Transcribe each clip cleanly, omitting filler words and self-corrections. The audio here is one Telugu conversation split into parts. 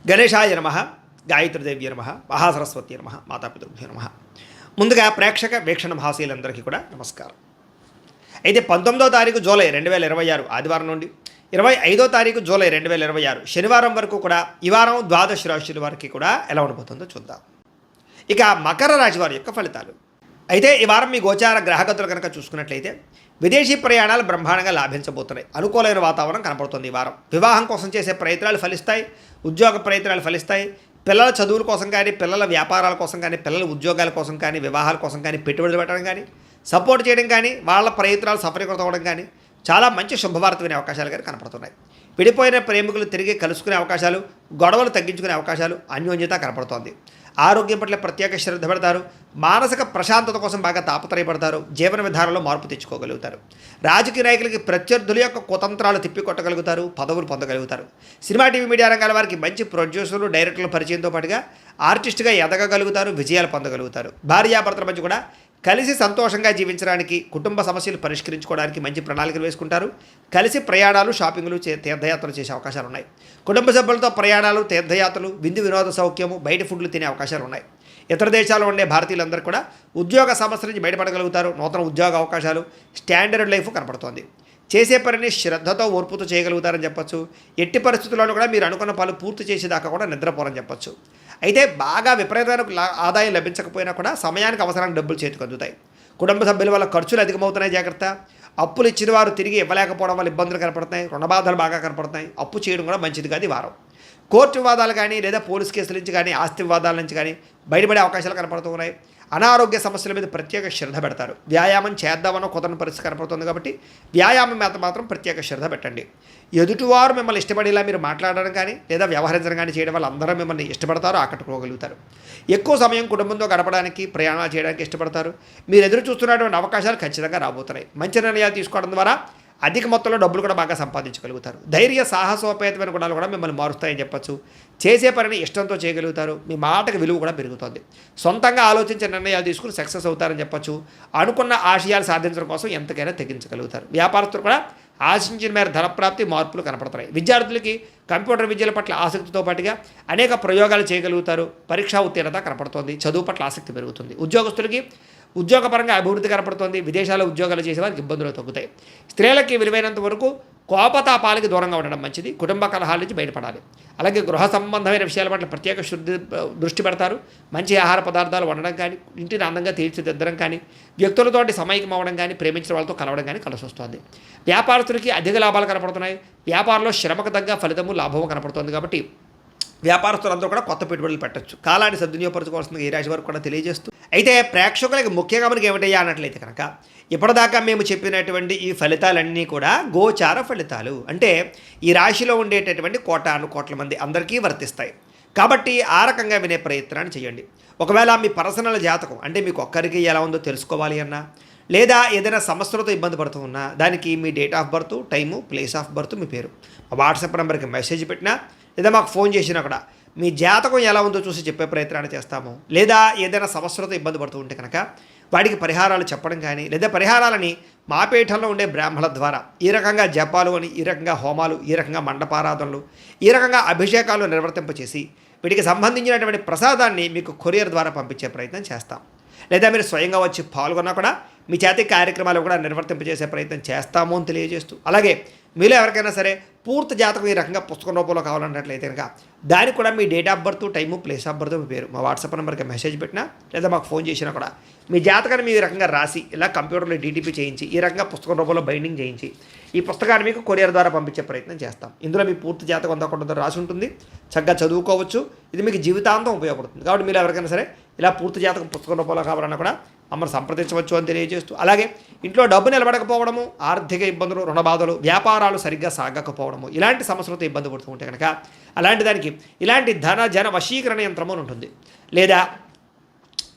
గణేశాయ నమః, గాయత్రీదేవ్య నమః, మహాసరస్వతి నమః, మాతాపితృభ్యో నమః. ముందుగా ప్రేక్షక వీక్షణ మహాశీలందరికీ కూడా నమస్కారం. అయితే 19వ తారీఖు జూలై 2026 ఆదివారం నుండి 25వ తారీఖు జూలై 2026 శనివారం వరకు కూడా ఈ వారం ద్వాదశ రాశుల వారికి కూడా ఎలా ఉండబోతుందో చూద్దాం. ఇక మకర రాశి వారి యొక్క ఫలితాలు. అయితే ఈ వారం మీ గోచార గ్రహగతులు కనుక చూసుకున్నట్లయితే విదేశీ ప్రయాణాలు బ్రహ్మాండంగా లాభించబోతున్నాయి. అనుకూలమైన వాతావరణం కనపడుతుంది. ఈ వారం వివాహం కోసం చేసే ప్రయత్నాలు ఫలిస్తాయి, ఉద్యోగ ప్రయత్నాలు ఫలిస్తాయి. పిల్లల చదువుల కోసం కానీ, పిల్లల వ్యాపారాల కోసం కానీ, పిల్లల ఉద్యోగాల కోసం కానీ, వివాహాల కోసం కానీ, పెట్టుబడులు పెట్టడం కానీ, సపోర్ట్ చేయడం కానీ, వాళ్ళ ప్రయత్నాలు సఫలీకృతం అవ్వడం కానీ చాలా మంచి శుభవార్త వినే అవకాశాలు కానీ కనపడుతున్నాయి. విడిపోయిన ప్రేమికులు తిరిగి కలుసుకునే అవకాశాలు, గొడవలు తగ్గించుకునే అవకాశాలు, అన్యోన్యత కనపడుతోంది. ఆరోగ్యం పట్ల ప్రత్యేక శ్రద్ధ పెడతారు. మానసిక ప్రశాంతత కోసం బాగా తాపత్రయపడతారు. జీవన విధానంలో మార్పు తెచ్చుకోగలుగుతారు. రాజకీయ నాయకులకి ప్రత్యర్థుల యొక్క కుతంత్రాలు తిప్పికొట్టగలుగుతారు. పదవులు పొందగలుగుతారు. సినిమా టీవీ మీడియా రంగాల వారికి మంచి ప్రొడ్యూసర్లు, డైరెక్టర్ల పరిచయంతో పాటుగా ఆర్టిస్ట్గా ఎదగగలుగుతారు. విజయాలు పొందగలుగుతారు. భార్యాభర్తల మధ్య కూడా కలిసి సంతోషంగా జీవించడానికి, కుటుంబ సమస్యలు పరిష్కరించుకోవడానికి మంచి ప్రణాళికలు వేసుకుంటారు. కలిసి ప్రయాణాలు, షాపింగ్లు, తీర్థయాత్రలు చేసే అవకాశాలు ఉన్నాయి. కుటుంబ సభ్యులతో ప్రయాణాలు, తీర్థయాత్రలు, విందు వినోద సౌఖ్యము, బయట ఫుడ్లు తినే అవకాశాలు ఉన్నాయి. ఇతర దేశాల్లో ఉండే భారతీయులందరూ కూడా ఉద్యోగ సమస్యల నుంచి బయటపడగలుగుతారు. నూతన ఉద్యోగ అవకాశాలు, స్టాండర్డ్ లైఫ్ కనపడుతోంది. చేసే పనిని శ్రద్ధతో, ఓర్పుతో చేయగలుగుతారని చెప్పొచ్చు. ఎట్టి పరిస్థితుల్లోనూ కూడా మీరు అనుకున్న పనులు పూర్తి చేసేదాకా కూడా నిద్రపోరని చెప్పొచ్చు. అయితే బాగా విపరీతమైన ఆదాయం లభించకపోయినా కూడా సమయానికి అవసరానికి డబ్బులు చేతికి అందుతాయి. కుటుంబ సభ్యుల వల్ల ఖర్చులు అధికమవుతున్నాయి, జాగ్రత్త. అప్పులు ఇచ్చిన వారు తిరిగి ఇవ్వలేకపోవడం వల్ల ఇబ్బందులు కనపడుతున్నాయి. రుణబాధలు బాగా కనపడుతున్నాయి. అప్పు చేయడం కూడా మంచిది కాదు ఈ వారం. కోర్టు వివాదాలు కానీ, లేదా పోలీస్ కేసుల నుంచి కానీ, ఆస్తి వివాదాల నుంచి కానీ బయటపడే అవకాశాలు కనపడుతూ ఉన్నాయి. అనారోగ్య సమస్యల మీద ప్రత్యేక శ్రద్ధ పెడతారు. వ్యాయామం చేద్దామనో కుదరని పరిస్థితి కనపడుతుంది కాబట్టి వ్యాయామం మీద మాత్రం ప్రత్యేక శ్రద్ధ పెట్టండి. ఎదుటివారు మిమ్మల్ని ఇష్టపడేలా మీరు మాట్లాడడం కానీ, లేదా వ్యవహరించడం కానీ చేయడం వల్ల అందరూ మిమ్మల్ని ఇష్టపడతారు, ఆకట్టుకోగలుగుతారు. ఎక్కువ సమయం కుటుంబంతో గడపడానికి, ప్రయాణాలు చేయడానికి ఇష్టపడతారు. మీరు ఎదురు చూస్తున్నటువంటి అవకాశాలు ఖచ్చితంగా రాబోతున్నాయి. మంచి నిర్ణయాలు తీసుకోవడం ద్వారా అధిక మొత్తంలో డబ్బులు కూడా బాగా సంపాదించగలుగుతారు. ధైర్య సాహసోపేతమైన గుణాలు కూడా మిమ్మల్ని మారుస్తాయని చెప్పచ్చు. చేసే పనిని ఇష్టంతో చేయగలుగుతారు. మీ మాటకు విలువ కూడా పెరుగుతుంది. సొంతంగా ఆలోచించే నిర్ణయాలు తీసుకుని సక్సెస్ అవుతారని చెప్పచ్చు. అనుకున్న ఆశయాలు సాధించడం కోసం ఎంతకైనా తెగించగలుగుతారు. వ్యాపారస్తులు కూడా ఆశించిన మేర ధనప్రాప్తి, మార్పులు కనపడతాయి. విద్యార్థులకి కంప్యూటర్ విద్యల పట్ల ఆసక్తితో పాటుగా అనేక ప్రయోగాలు చేయగలుగుతారు. పరీక్షా ఉత్తీర్ణత కనపడుతోంది. చదువు పట్ల ఆసక్తి పెరుగుతుంది. ఉద్యోగస్తులకి ఉద్యోగపరంగా అభివృద్ధి కనపడుతోంది. విదేశాల్లో ఉద్యోగాలు చేసేవారికి ఇబ్బందులు తగ్గుతాయి. స్త్రీలకి విలువైనంత వరకు కోపతాపాలకి దూరంగా ఉండడం మంచిది. కుటుంబ కలహాల నుంచి బయటపడాలి. అలాగే గృహ సంబంధమైన విషయాల పట్ల ప్రత్యేక దృష్టి పెడతారు. మంచి ఆహార పదార్థాలు వండడం కానీ, ఇంటిని అందంగా తీర్చిదిద్దడం కానీ, వ్యక్తులతోటి సమైక్యం అవ్వడం కానీ, ప్రేమించిన వాళ్ళతో కలవడం కానీ కలిసి వస్తుంది. వ్యాపారస్తులకి అధిక లాభాలు కనపడుతున్నాయి. వ్యాపారంలో శ్రమకు తగ్గ ఫలితము, లాభము కనపడుతుంది. కాబట్టి వ్యాపారస్తులందరూ కూడా కొత్త పెట్టుబడులు పెట్టచ్చు. కాలాన్ని సద్వినియోగపరచుకోవాల్సిందిగా ఈ రాశి వారికి కూడా తెలియజేస్తూ, అయితే ప్రేక్షకులకి ముఖ్యంగా మనకి ఏమిటయ్యా అన్నట్లయితే కనుక, ఇప్పటిదాకా మేము చెప్పినటువంటి ఈ ఫలితాలన్నీ కూడా గోచార ఫలితాలు. అంటే ఈ రాశిలో ఉండేటటువంటి కోటాను కోట్ల మంది అందరికీ వర్తిస్తాయి. కాబట్టి ఆ రకంగా వినే ప్రయత్నాన్ని చేయండి. ఒకవేళ మీ పర్సనల్ జాతకం అంటే మీకు ఒక్కరికి ఎలా ఉందో తెలుసుకోవాలి అన్నా, లేదా ఏదైనా సమస్యలతో ఇబ్బంది పడుతూ ఉన్నా, దానికి మీ date of birth, time, place of birth, మీ పేరు వాట్సాప్ నెంబర్కి మెసేజ్ పెట్టినా, లేదా మాకు ఫోన్ చేసినా కూడా మీ జాతకం ఎలా ఉందో చూసి చెప్పే ప్రయత్నాన్ని చేస్తాము. లేదా ఏదైనా సమస్యలతో ఇబ్బంది పడుతూ ఉంటే కనుక వాటికి పరిహారాలు చెప్పడం కానీ, లేదా పరిహారాలని మా పీఠంలో ఉండే బ్రాహ్మణుల ద్వారా ఈ రకంగా జపాలు అని, ఈ రకంగా హోమాలు, ఈ రకంగా మండపారాధనలు, ఈ రకంగా అభిషేకాలు నిర్వర్తింపచేసి వీటికి సంబంధించినటువంటి ప్రసాదాన్ని మీకు కొరియర్ ద్వారా పంపించే ప్రయత్నం చేస్తాం. లేదా మీరు స్వయంగా వచ్చి పాల్గొన్నా కూడా మీ చేతి కార్యక్రమాలు కూడా నిర్వర్తింపజేసే ప్రయత్నం చేస్తాము అని తెలియజేస్తూ, అలాగే మీలో ఎవరికైనా సరే పూర్తి జాతకం ఈ రకంగా పుస్తకం రూపంలో కావాలన్నట్లయితే కనుక దానికి కూడా మీ date of birth, time, place of birth, మీ పేరు మా వాట్సాప్ నెంబర్కి మెసేజ్ పెట్టినా, లేదా మాకు ఫోన్ చేసినా కూడా మీ జాతకాన్ని మీ రకంగా రాసి ఇలా కంప్యూటర్లో డీటీపీ చేయించి ఈ రకంగా పుస్తకం రూపంలో బైండింగ్ చేయించి ఈ పుస్తకాన్ని మీకు కొరియర్ ద్వారా పంపించే ప్రయత్నం చేస్తాం. ఇందులో మీ పూర్తి జాతకం అంతా కొంత రాసి ఉంటుంది. చక్కగా చదువుకోవచ్చు. ఇది మీకు జీవితాంతం ఉపయోగపడుతుంది. కాబట్టి మీరు ఎవరికైనా సరే ఇలా పూర్తి జాతకం పుస్తకం రూపంలో కావాలన్నా కూడా మమ్మల్ని సంప్రదించవచ్చు అని తెలియజేస్తూ, అలాగే ఇంట్లో డబ్బు నిలబడకపోవడము, ఆర్థిక ఇబ్బందులు, రుణబాధలు, వ్యాపారాలు సరిగ్గా సాగకపోవడము, ఇలాంటి సమస్యలతో ఇబ్బంది పడుతూ ఉంటే కనుక అలాంటి దానికి ఇలాంటి జన వశీకరణ యంత్రము ఉంటుంది. లేదా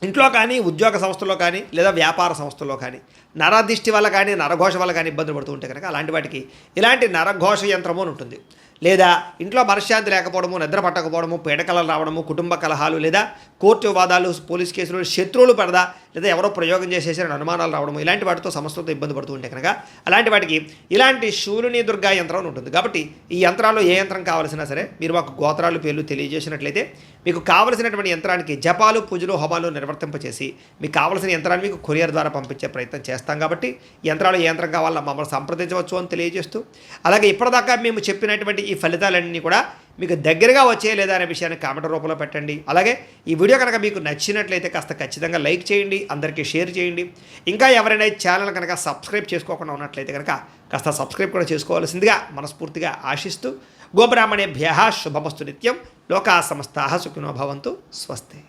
ఇంట్లో కానీ, ఉద్యోగ సంస్థల్లో కానీ, లేదా వ్యాపార సంస్థల్లో కానీ నరదిష్టి వల్ల కానీ, నరఘోష వల్ల కానీ ఇబ్బందులు పడుతూ ఉంటే కనుక అలాంటి వాటికి ఇలాంటి నరఘోష యంత్రము అని ఉంటుంది. లేదా ఇంట్లో మనశ్శాంతి లేకపోవడము, నిద్ర పట్టకపోవడము, పీడకలలు రావడము, కుటుంబ కలహాలు, లేదా కోర్టు వివాదాలు, పోలీస్ కేసులు, శత్రువులు పడదా, లేదా ఎవరో ప్రయోగం చేసేసారని అనుమానాలు రావడము ఇలాంటి వాటితో సమస్యలతో ఇబ్బంది పడుతూ ఉంటే కనుక అలాంటి వాటికి ఇలాంటి శూలిని దుర్గా యంత్రం అని ఉంటుంది. కాబట్టి ఈ యంత్రాల్లో ఏ యంత్రం కావాల్సినా సరే మీరు మాకు గోత్రాలు పేర్లు తెలియజేసినట్లయితే మీకు కావలసినటువంటి యంత్రానికి జపాలు పూజలు హోమాలు నిర్వర్తింపచేసి మీకు కావలసిన యంత్రాన్ని మీకు కొరియర్ ద్వారా పంపించే ప్రయత్నం చేస్తాం. కాబట్టి యంత్రాలు ఏ యంత్రం కావాలో మమ్మల్ని సంప్రదించవచ్చు అని తెలియజేస్తూ, అలాగే ఇప్పటిదాకా మేము చెప్పినటువంటి ఈ ఫలితాలన్నీ కూడా మీకు దగ్గరగా వచ్చే లేదా అనే విషయాన్ని కామెంట్ రూపంలో పెట్టండి. అలాగే ఈ వీడియో కనుక మీకు నచ్చినట్లయితే కాస్త ఖచ్చితంగా లైక్ చేయండి, అందరికీ షేర్ చేయండి. ఇంకా ఎవరైనా ఛానల్ కనుక సబ్స్క్రైబ్ చేసుకోకుండా ఉన్నట్లయితే కనుక కాస్త సబ్స్క్రైబ్ కూడా చేసుకోవాల్సిందిగా మనస్ఫూర్తిగా ఆశిస్తూ, గోబ్రాహ్మణేభ్యః శుభమస్తు నిత్యం, లోకా సమస్తాః సుఖినో భవంతు, స్వస్తి.